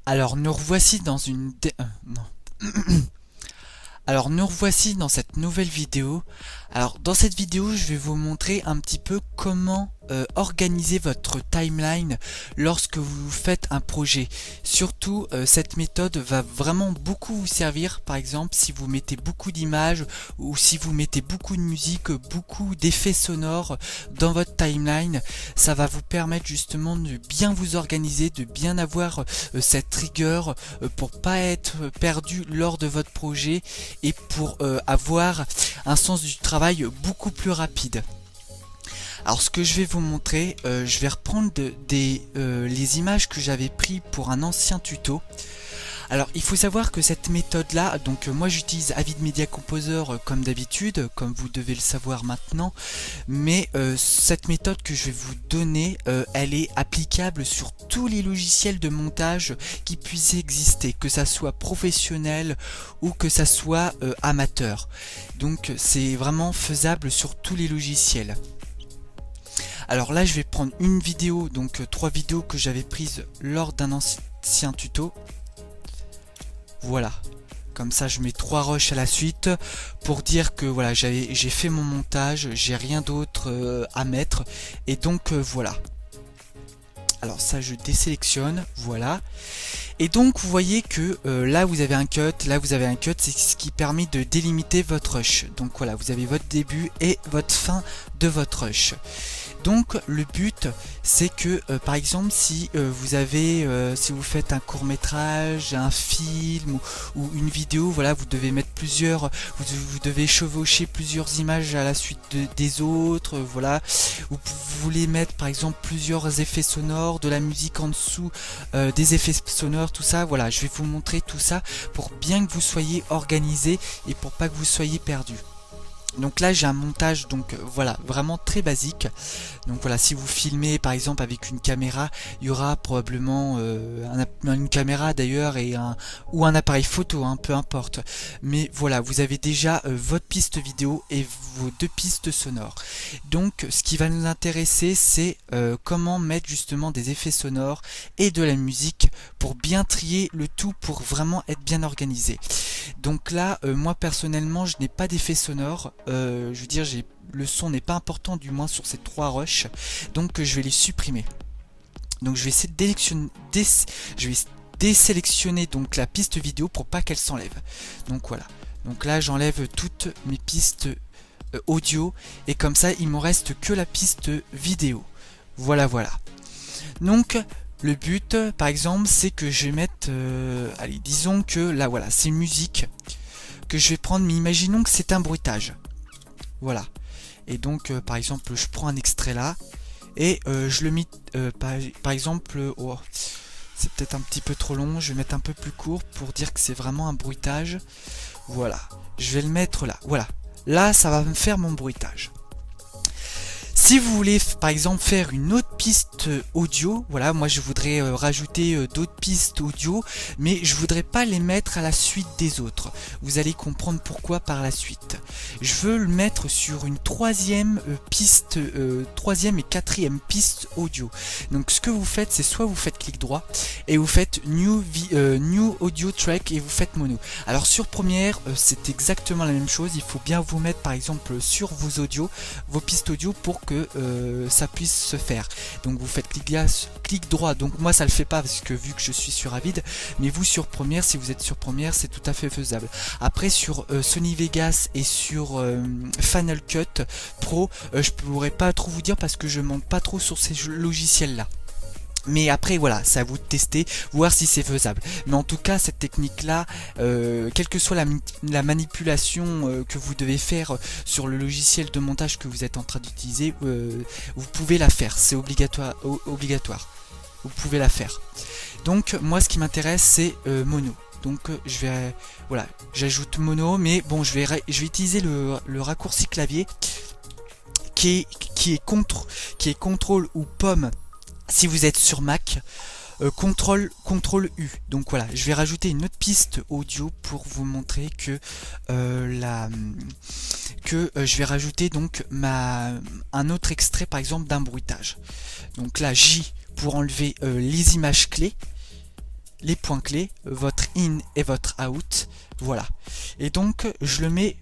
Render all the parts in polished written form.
Alors nous revoici dans une... non. Alors nous revoici dans cette nouvelle vidéo. Alors dans cette vidéo, je vais vous montrer un petit peu comment organiser votre timeline lorsque vous faites un projet. Surtout, cette méthode va vraiment beaucoup vous servir, par exemple, si vous mettez beaucoup d'images ou si vous mettez beaucoup de musique, beaucoup d'effets sonores dans votre timeline. Ça va vous permettre justement de bien vous organiser, de bien avoir cette rigueur pour pas être perdu lors de votre projet et pour avoir un sens du travail beaucoup plus rapide. Alors ce que je vais vous montrer, je vais reprendre les images que j'avais prises pour un ancien tuto. Alors il faut savoir que cette méthode là, donc moi j'utilise Avid Media Composer comme d'habitude, comme vous devez le savoir maintenant, mais cette méthode que je vais vous donner, elle est applicable sur tous les logiciels de montage qui puissent exister, que ça soit professionnel ou que ça soit amateur. Donc c'est vraiment faisable sur tous les logiciels. Alors là je vais prendre une vidéo, donc 3 vidéos que j'avais prises lors d'un ancien tuto. Voilà, comme ça je mets 3 rushs à la suite pour dire que voilà, j'ai fait mon montage, j'ai rien d'autre à mettre, et donc voilà. Alors ça je désélectionne, voilà. Et donc vous voyez que là vous avez un cut, là vous avez un cut, c'est ce qui permet de délimiter votre rush. Donc voilà, vous avez votre début et votre fin de votre rush. Donc le but c'est que par exemple si si vous faites un court-métrage, un film ou une vidéo, voilà, vous devez mettre vous devez chevaucher plusieurs images à la suite des autres, voilà. Vous voulez mettre par exemple plusieurs effets sonores, de la musique en dessous, des effets sonores, tout ça, voilà, je vais vous montrer tout ça pour bien que vous soyez organisé et pour pas que vous soyez perdu. Donc là j'ai un montage, donc voilà, vraiment très basique. Donc voilà, si vous filmez par exemple avec une caméra, il y aura probablement une caméra d'ailleurs ou un appareil photo, hein, peu importe. Mais voilà, vous avez déjà votre piste vidéo et vos 2 pistes sonores. Donc ce qui va nous intéresser, c'est comment mettre justement des effets sonores et de la musique pour bien trier le tout, pour vraiment être bien organisé. Donc là, moi personnellement, je n'ai pas d'effet sonore. Je veux dire, le son n'est pas important, du moins sur ces 3 rushs. Donc je vais les supprimer. Donc je vais essayer de désélectionner donc la piste vidéo pour pas qu'elle s'enlève. Donc voilà. Donc là, j'enlève toutes mes pistes audio et comme ça, il me reste que la piste vidéo. Voilà, voilà. Donc le but, par exemple, c'est que je vais mettre, allez, disons que là, voilà, c'est une musique que je vais prendre, mais imaginons que c'est un bruitage. Voilà. Et donc, par exemple, je prends un extrait là, et je le mets, par exemple, oh, c'est peut-être un petit peu trop long, je vais mettre un peu plus court pour dire que c'est vraiment un bruitage. Voilà. Je vais le mettre là. Voilà. Là, ça va me faire mon bruitage. Si vous voulez par exemple faire une autre piste audio, voilà, moi je voudrais rajouter d'autres pistes audio, mais je voudrais pas les mettre à la suite des autres. Vous allez comprendre pourquoi par la suite. Je veux le mettre sur une troisième piste, troisième et quatrième piste audio. Donc ce que vous faites, c'est soit vous faites clic droit et vous faites new audio track et vous faites mono. Alors sur Premiere, c'est exactement la même chose. Il faut bien vous mettre par exemple sur vos audios, vos pistes audio pour que ça puisse se faire. Donc vous faites clic droit, donc moi ça le fait pas parce que vu que je suis sur Avid, mais vous sur Premiere, si vous êtes sur Premiere, c'est tout à fait faisable. Après sur Sony Vegas et sur Final Cut Pro, je pourrais pas trop vous dire parce que je monte pas trop sur ces logiciels là. Mais après voilà, c'est à vous de tester, voir si c'est faisable. Mais en tout cas, cette technique-là, quelle que soit la manipulation que vous devez faire sur le logiciel de montage que vous êtes en train d'utiliser, vous pouvez la faire. C'est obligatoire. Vous pouvez la faire. Donc moi, ce qui m'intéresse, c'est mono. Donc je vais, voilà, j'ajoute mono, mais bon, je vais utiliser le raccourci clavier qui est contrôle ou pomme. Si vous êtes sur Mac, CTRL U. Donc voilà, je vais rajouter une autre piste audio pour vous montrer que je vais rajouter donc un autre extrait par exemple d'un bruitage. Donc là J pour enlever les images clés. les points clés, votre in et votre out, voilà. Et donc je le mets,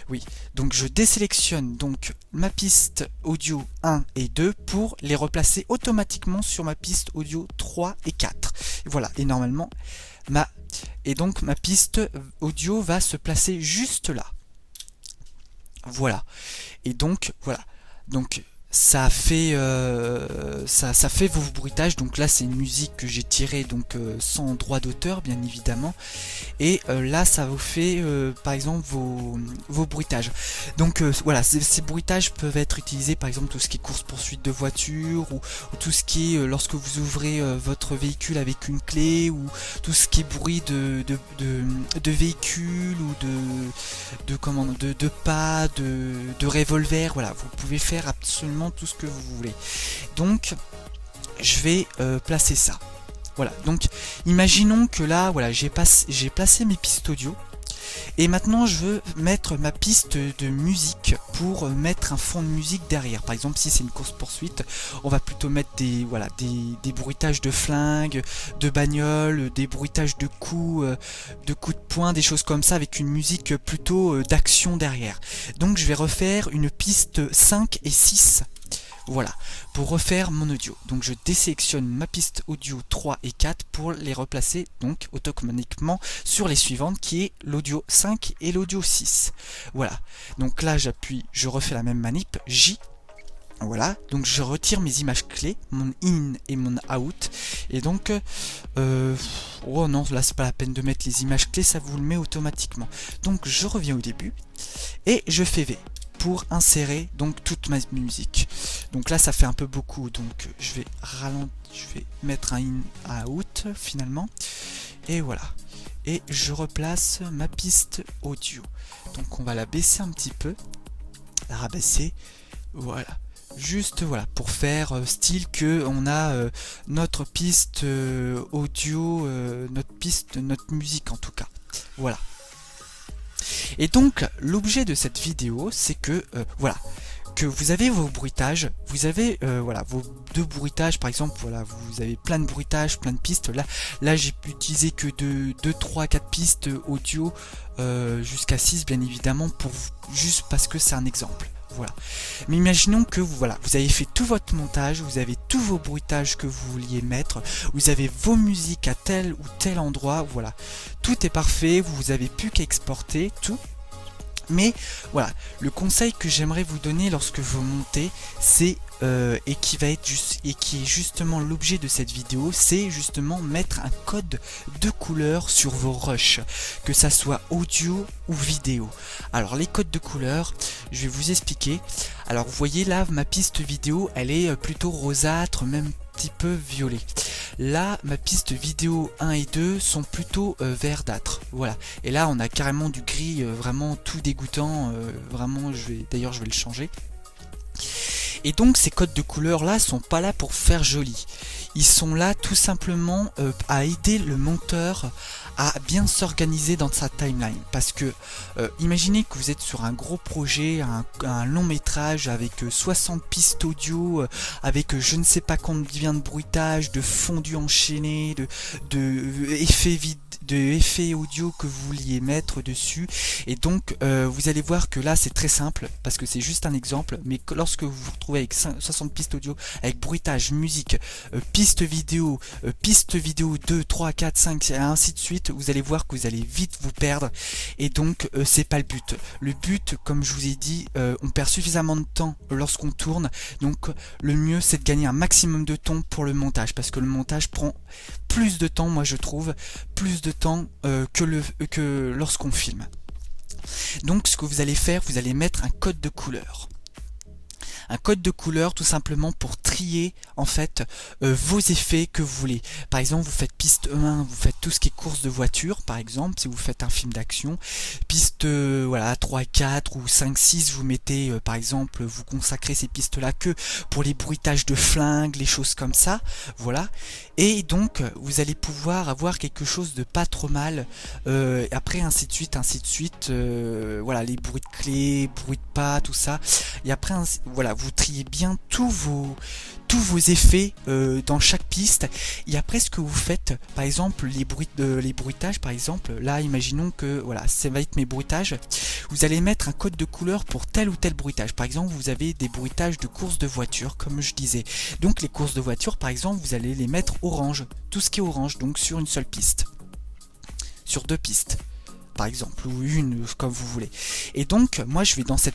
oui, donc je désélectionne donc ma piste audio 1 et 2 pour les replacer automatiquement sur ma piste audio 3 et 4. Voilà, et normalement, ma piste audio va se placer juste là. Voilà, et donc, voilà, donc ça fait vos bruitages. Donc là c'est une musique que j'ai tirée donc sans droit d'auteur bien évidemment, et là ça vous fait par exemple vos bruitages. Donc voilà, ces bruitages peuvent être utilisés par exemple tout ce qui est course poursuite de voiture, ou tout ce qui est lorsque vous ouvrez votre véhicule avec une clé, ou tout ce qui est bruit de véhicule, ou de pas, de revolver. Voilà, vous pouvez faire absolument tout ce que vous voulez. Donc je vais placer ça. Voilà, donc imaginons que là, voilà, j'ai placé mes pistes audio, et maintenant je veux mettre ma piste de musique pour mettre un fond de musique derrière. Par exemple, si c'est une course poursuite, on va plutôt mettre des bruitages de flingues, de bagnoles, des bruitages de coups de poing, des choses comme ça, avec une musique plutôt d'action derrière. Donc je vais refaire une piste 5 et 6. Voilà, pour refaire mon audio. Donc je désélectionne ma piste audio 3 et 4 pour les replacer donc automatiquement sur les suivantes, qui est l'audio 5 et l'audio 6. Voilà, donc là j'appuie, je refais la même manip, J. Voilà, donc je retire mes images clés, mon in et mon out, et donc oh non, là c'est pas la peine de mettre les images clés, ça vous le met automatiquement. Donc je reviens au début et je fais V pour insérer donc toute ma musique. Donc là ça fait un peu beaucoup, donc je vais ralentir, je vais mettre un in out finalement, et voilà, et je replace ma piste audio. Donc on va la baisser un petit peu, la rabaisser, voilà, juste voilà, pour faire style que on a notre piste audio, notre musique en tout cas. Voilà. Et donc l'objet de cette vidéo, c'est que voilà, que vous avez vos bruitages, vous avez voilà, vos deux bruitages par exemple, voilà, vous avez plein de bruitages, plein de pistes. Là j'ai utilisé que 2, 3, 4 pistes audio jusqu'à 6 bien évidemment, juste parce que c'est un exemple. Voilà. Mais imaginons que vous avez fait tout votre montage, vous avez tous vos bruitages que vous vouliez mettre, vous avez vos musiques à tel ou tel endroit, voilà. Tout est parfait, vous avez plus qu'à exporter tout. Mais voilà, le conseil que j'aimerais vous donner lorsque vous montez, c'est et qui est justement l'objet de cette vidéo, c'est justement mettre un code de couleur sur vos rushs, que ça soit audio ou vidéo. Alors les codes de couleur, je vais vous expliquer. Alors vous voyez là, ma piste vidéo, elle est plutôt rosâtre, même petit peu violet. Là, ma piste vidéo 1 et 2 sont plutôt verdâtres. Voilà. Et là, on a carrément du gris, vraiment tout dégoûtant. Vraiment, d'ailleurs, je vais le changer. Et donc, ces codes de couleur là sont pas là pour faire joli. Ils sont là tout simplement à aider le monteur à bien s'organiser dans sa timeline. Parce que imaginez que vous êtes sur un gros projet, un long métrage avec 60 pistes audio, avec je ne sais pas combien de bruitages, de fondus enchaînés, de effets audio que vous vouliez mettre dessus. Et donc vous allez voir que là c'est très simple, parce que c'est juste un exemple, mais lorsque vous vous retrouvez avec 60 pistes audio, avec bruitage, musique, piste vidéo 2, 3, 4, 5 et ainsi de suite, vous allez voir que vous allez vite vous perdre, et donc c'est pas le but. Le but, comme je vous ai dit, on perd suffisamment de temps lorsqu'on tourne, donc le mieux c'est de gagner un maximum de temps pour le montage, parce que le montage prend plus de temps, moi je trouve, plus de temps que lorsqu'on filme. Donc ce que vous allez faire, vous allez mettre un code de couleur. Un code de couleur tout simplement pour trier en fait vos effets que vous voulez. Par exemple, vous faites piste 1, vous faites tout ce qui est course de voiture par exemple, si vous faites un film d'action. Piste voilà 3, 4 ou 5, 6, vous mettez par exemple, vous consacrez ces pistes là que pour les bruitages de flingues, les choses comme ça, voilà. Et donc vous allez pouvoir avoir quelque chose de pas trop mal, après ainsi de suite, voilà, les bruits de clés, bruits de pas, tout ça, et après voilà, vous triez bien tous tous vos effets dans chaque piste. Et après, ce que vous faites, par exemple les bruitages, par exemple, là imaginons que voilà, ça va être mes bruitages, vous allez mettre un code de couleur pour tel ou tel bruitage. Par exemple, vous avez des bruitages de courses de voiture, comme je disais, donc les courses de voiture par exemple, vous allez les mettre orange, tout ce qui est orange, donc sur une seule piste, sur 2 pistes par exemple, ou une, comme vous voulez. Et donc moi je vais dans ce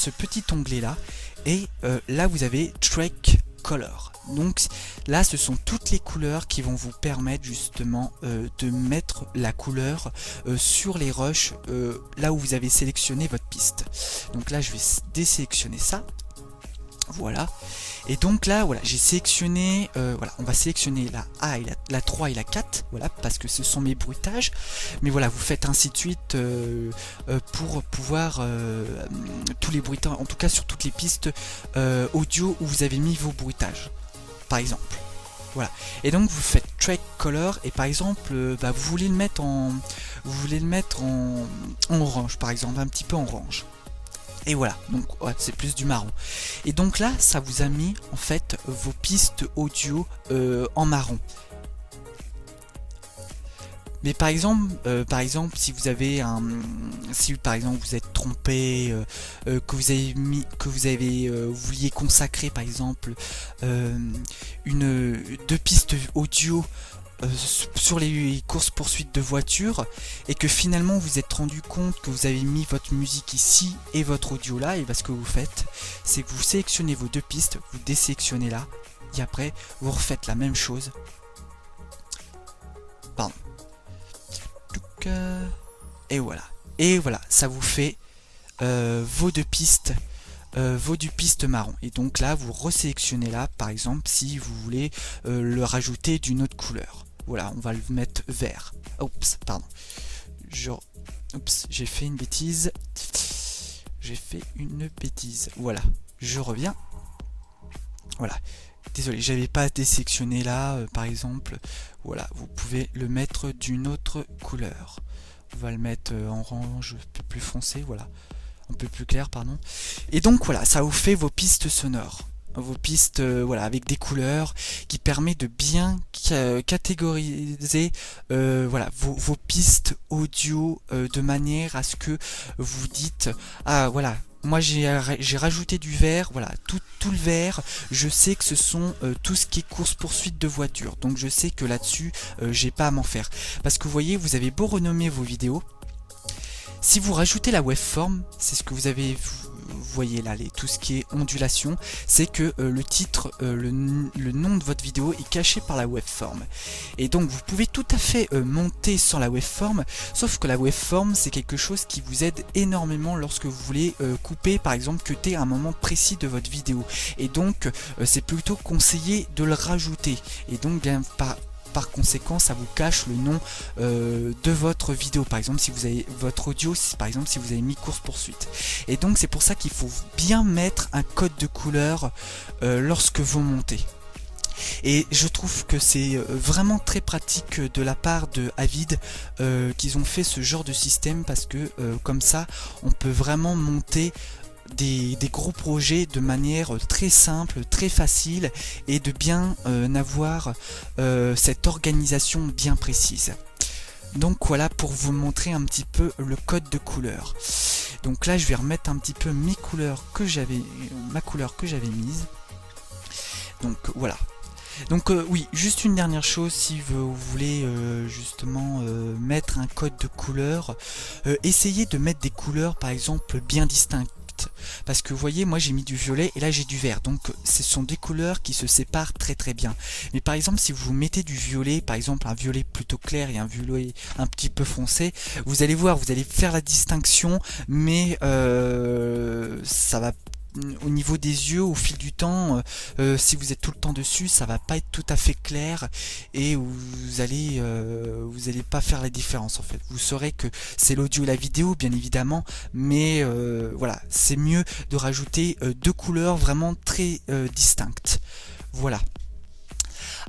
petit onglet là, et là vous avez Track Color. Donc là ce sont toutes les couleurs qui vont vous permettre justement de mettre la couleur sur les rushs là où vous avez sélectionné votre piste. Donc là je vais désélectionner ça, voilà. Et donc là voilà, j'ai sélectionné voilà, on va sélectionner la A et la 3 et la 4, voilà, parce que ce sont mes bruitages. Mais voilà, vous faites ainsi de suite pour pouvoir tous les bruitages, en tout cas sur toutes les pistes audio où vous avez mis vos bruitages, par exemple. Voilà. Et donc vous faites Track Color, et par exemple vous voulez le mettre en orange, par exemple, un petit peu en orange. Et voilà, donc ouais, c'est plus du marron. Et donc là, ça vous a mis en fait vos pistes audio en marron. Mais par exemple, si vous avez si par exemple vous êtes trompé, vous vouliez consacrer par exemple 2 pistes audio sur les courses poursuites de voitures, et que finalement vous êtes rendu compte que vous avez mis votre musique ici et votre audio là, et bien ce que vous faites, c'est que vous sélectionnez vos 2 pistes, vous désélectionnez là, et après vous refaites la même chose. Pardon. Et voilà, ça vous fait vos 2 pistes. Vos 2 pistes marron. Et donc là vous resélectionnez là, par exemple, si vous voulez le rajouter d'une autre couleur. Voilà, on va le mettre vert. Oups, pardon. Oups, j'ai fait une bêtise. Voilà, je reviens. Voilà. Désolé, j'avais pas désélectionné là, par exemple. Voilà, vous pouvez le mettre d'une autre couleur. On va le mettre en orange, un peu plus foncé, voilà. Un peu plus clair, pardon. Et donc voilà, ça vous fait vos pistes sonores. Vos pistes voilà, avec des couleurs qui permet de bien catégoriser voilà, vos pistes audio de manière à ce que vous dites ah voilà, moi j'ai rajouté du vert, voilà, tout le vert, je sais que ce sont tout ce qui est course poursuite de voiture, donc je sais que là-dessus j'ai pas à m'en faire, parce que vous voyez, vous avez beau renommer vos vidéos, si vous rajoutez la waveform, c'est ce que vous voyez là, tout ce qui est ondulation, c'est que le titre, le nom de votre vidéo est caché par la waveform. Et donc vous pouvez tout à fait monter sans la waveform, sauf que la waveform c'est quelque chose qui vous aide énormément lorsque vous voulez couper, par exemple, cutter un moment précis de votre vidéo. Et donc c'est plutôt conseillé de le rajouter. Et donc bien par conséquent, ça vous cache le nom de votre vidéo. Par exemple, si vous avez votre audio, par exemple, si vous avez mis course poursuite. Et donc, c'est pour ça qu'il faut bien mettre un code de couleur lorsque vous montez. Et je trouve que c'est vraiment très pratique de la part de Avid qu'ils ont fait ce genre de système, parce que comme ça, on peut vraiment monter des gros projets de manière très simple, très facile, et de bien avoir cette organisation bien précise. Donc voilà, pour vous montrer un petit peu le code de couleur. Donc là je vais remettre un petit peu mes couleurs que j'avais, ma couleur que j'avais mise. Donc voilà. Donc oui, juste une dernière chose, si vous voulez justement mettre un code de couleur, essayez de mettre des couleurs par exemple bien distinctes. Parce que vous voyez, moi j'ai mis du violet et là j'ai du vert, donc ce sont des couleurs qui se séparent très très bien. Mais par exemple, si vous mettez du violet, par exemple un violet plutôt clair et un violet un petit peu foncé, vous allez voir, vous allez faire la distinction, mais ça va, au niveau des yeux, au fil du temps, si vous êtes tout le temps dessus, ça va pas être tout à fait clair, et vous allez pas faire la différence en fait. Vous saurez que c'est l'audio et la vidéo bien évidemment, mais voilà, c'est mieux de rajouter 2 couleurs vraiment très distinctes. Voilà.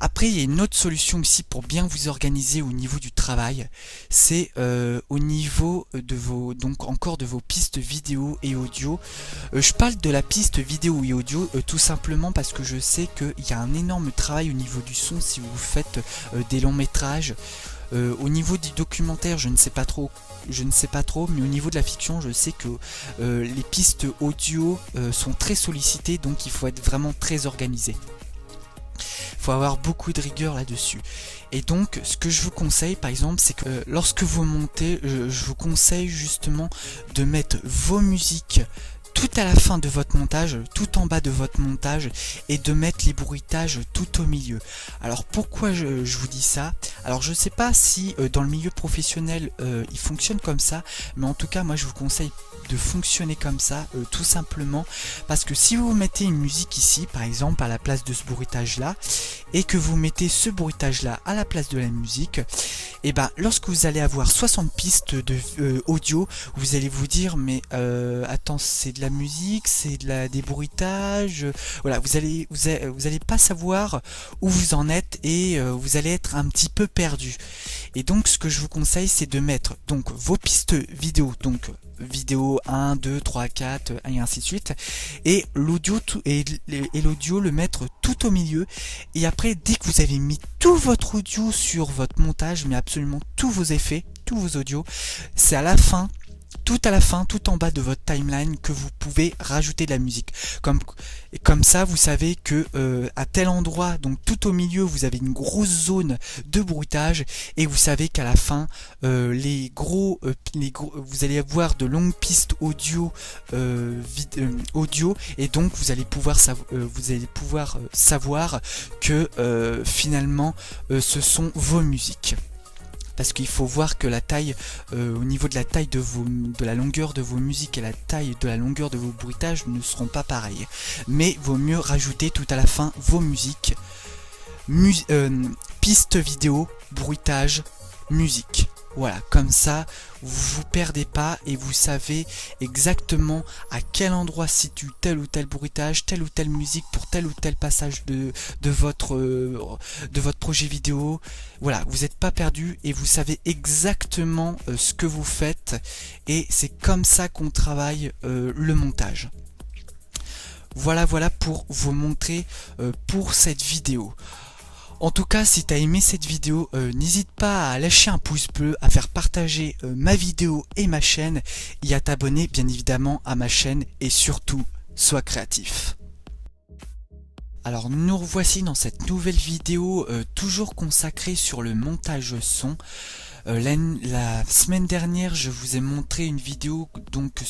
Après, il y a une autre solution aussi pour bien vous organiser au niveau du travail, c'est au niveau de vos, donc encore de vos pistes vidéo et audio. Je parle de la piste vidéo et audio tout simplement parce que je sais qu'il y a un énorme travail au niveau du son si vous faites des longs métrages. Au niveau du documentaire, je ne sais pas trop, mais au niveau de la fiction, je sais que les pistes audio sont très sollicitées, donc il faut être vraiment très organisé. Il faut avoir beaucoup de rigueur là-dessus. Et donc, ce que je vous conseille, par exemple, c'est que lorsque vous montez, je vous conseille justement de mettre vos musiques tout à la fin de votre montage, tout en bas de votre montage, et de mettre les bruitages tout au milieu. Alors pourquoi je vous dis ça? Alors je sais pas si dans le milieu professionnel il fonctionne comme ça, mais en tout cas moi je vous conseille de fonctionner comme ça, tout simplement parce que si vous mettez une musique ici par exemple à la place de ce bruitage là, et que vous mettez ce bruitage là à la place de la musique, et ben lorsque vous allez avoir 60 pistes de audio, vous allez vous dire mais attends, c'est de la musique, c'est des bruitages, voilà, vous allez pas savoir où vous en êtes et vous allez être un petit peu perdu. Et donc ce que je vous conseille, c'est de mettre donc vos pistes vidéo, donc vidéo 1, 2, 3, 4 et ainsi de suite, et l'audio l'audio le mettre tout au milieu. Et après, dès que vous avez mis tout votre audio sur votre montage, mais absolument tous vos effets, tous vos audios, c'est à la fin, tout en bas de votre timeline, que vous pouvez rajouter de la musique. Comme ça, vous savez que à tel endroit, donc tout au milieu, vous avez une grosse zone de bruitage, et vous savez qu'à la fin, vous allez avoir de longues pistes audio, audio, et donc vous allez pouvoir savoir que finalement, ce sont vos musiques. Parce qu'il faut voir que la taille, au niveau de la taille de la longueur de vos musiques et la taille de la longueur de vos bruitages ne seront pas pareils. Mais vaut mieux rajouter tout à la fin vos musiques, pistes vidéo, bruitage, musique. Voilà, comme ça, vous vous perdez pas et vous savez exactement à quel endroit se situe tel ou tel bruitage, telle ou telle musique pour tel ou tel passage de votre projet vidéo. Voilà, vous n'êtes pas perdu et vous savez exactement ce que vous faites, et c'est comme ça qu'on travaille le montage. Voilà pour vous montrer pour cette vidéo. En tout cas, si tu as aimé cette vidéo, n'hésite pas à lâcher un pouce bleu, à faire partager ma vidéo et ma chaîne, et à t'abonner bien évidemment à ma chaîne, et surtout, sois créatif. Alors nous revoici dans cette nouvelle vidéo toujours consacrée sur le montage son. La semaine dernière, je vous ai montré une vidéo donc sur